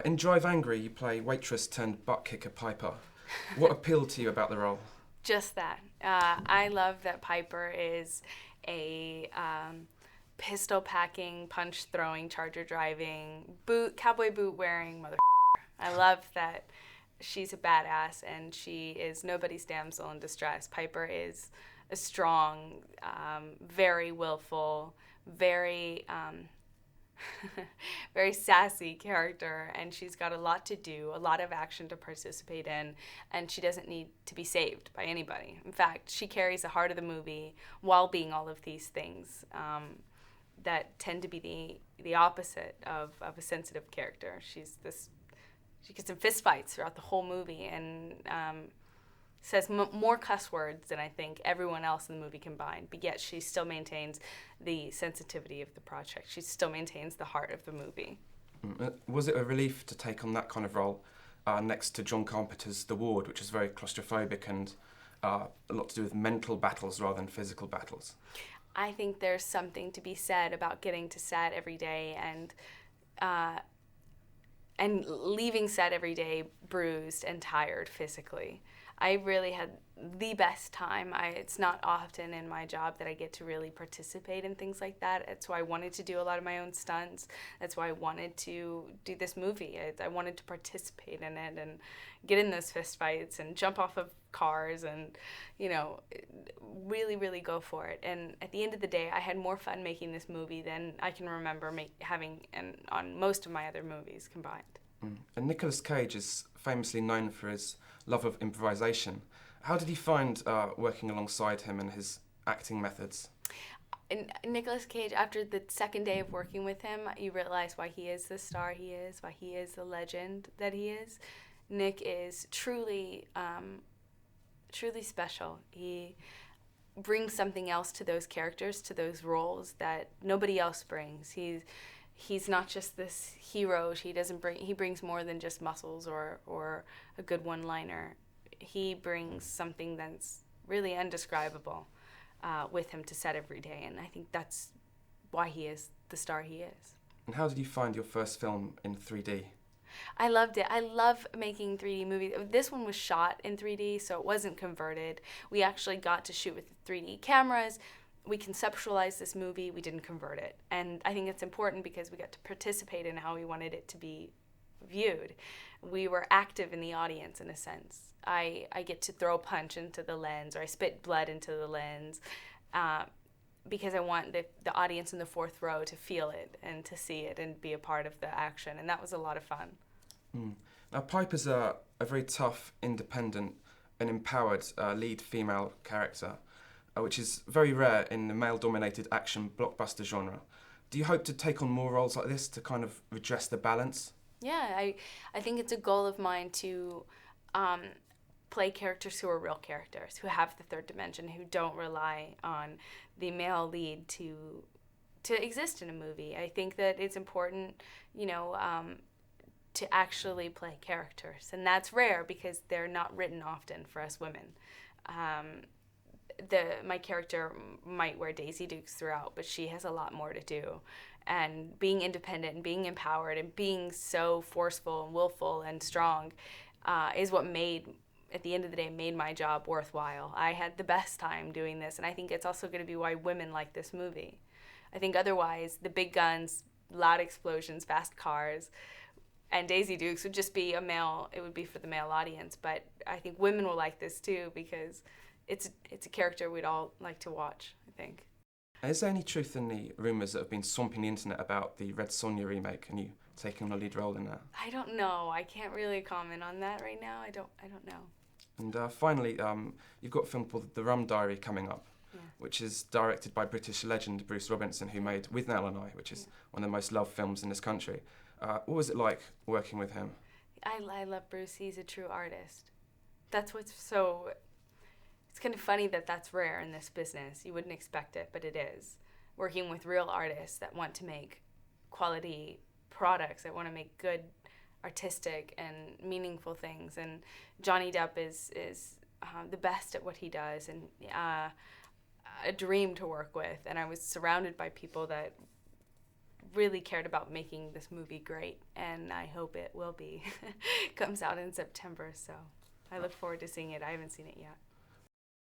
In Drive Angry, you play waitress turned butt kicker Piper. What appealed to you about the role? Just that. I love that Piper is a pistol packing, punch throwing, charger driving, cowboy boot wearing mother. I love that she's a badass and she is nobody's damsel in distress. Piper is a strong, very willful, very very sassy character, and she's got a lot to do, a lot of action to participate in, and she doesn't need to be saved by anybody. In fact, she carries the heart of the movie while being all of these things that tend to be the opposite of a sensitive character. She gets in fistfights throughout the whole movie and says more cuss words than I think everyone else in the movie combined, but yet she still maintains the sensitivity of the project. She still maintains the heart of the movie. Was it a relief to take on that kind of role next to John Carpenter's The Ward, which is very claustrophobic and a lot to do with mental battles rather than physical battles? I think there's something to be said about getting to set every day and leaving set every day bruised and tired physically. I really had the best time. It's not often in my job that I get to really participate in things like that. That's why I wanted to do a lot of my own stunts. That's why I wanted to do this movie. I wanted to participate in it and get in those fist fights and jump off of cars and, really, really go for it. And at the end of the day, I had more fun making this movie than I can remember having on most of my other movies combined. And Nicolas Cage is famously known for his love of improvisation. How did you find working alongside him and his acting methods? And Nicolas Cage, after the second day of working with him, you realize why he is the star he is, why he is the legend that he is. Nick is truly, truly special. He brings something else to those characters, to those roles that nobody else brings. He's not just this hero. He brings more than just muscles or a good one-liner. He brings something that's really indescribable with him to set every day, and I think that's why he is the star he is. And how did you find your first film in 3D? I loved it. I love making 3D movies. This one was shot in 3D, so it wasn't converted. We actually got to shoot with 3D cameras. We conceptualized this movie, we didn't convert it. And I think it's important because we got to participate in how we wanted it to be viewed. We were active in the audience in a sense. I get to throw a punch into the lens or I spit blood into the lens because I want the audience in the fourth row to feel it and to see it and be a part of the action. And that was a lot of fun. Now, Piper's a very tough, independent and empowered lead female character, which is very rare in the male-dominated action blockbuster genre. Do you hope to take on more roles like this to kind of redress the balance? Yeah, I think it's a goal of mine to play characters who are real characters, who have the third dimension, who don't rely on the male lead to exist in a movie. I think that it's important, to actually play characters, and that's rare because they're not written often for us women. My character might wear Daisy Dukes throughout, but she has a lot more to do. And being independent and being empowered and being so forceful and willful and strong is what at the end of the day, made my job worthwhile. I had the best time doing this, and I think it's also going to be why women like this movie. I think otherwise, the big guns, loud explosions, fast cars, and Daisy Dukes would just be it would be for the male audience. But I think women will like this too because it's a character we'd all like to watch, I think. Is there any truth in the rumours that have been swamping the internet about the Red Sonja remake and you taking on a lead role in that? I don't know. I can't really comment on that right now. I don't know. And finally, you've got a film called The Rum Diary coming up, which is directed by British legend Bruce Robinson, who made With Nell and I, which is one of the most loved films in this country. What was it like working with him? I love Bruce. He's a true artist. That's what's so... It's kind of funny that that's rare in this business. You wouldn't expect it, but it is. Working with real artists that want to make quality products, that want to make good, artistic, and meaningful things. And Johnny Depp is the best at what he does, and a dream to work with. And I was surrounded by people that really cared about making this movie great, and I hope it will be. Comes out in September, so I look forward to seeing it. I haven't seen it yet.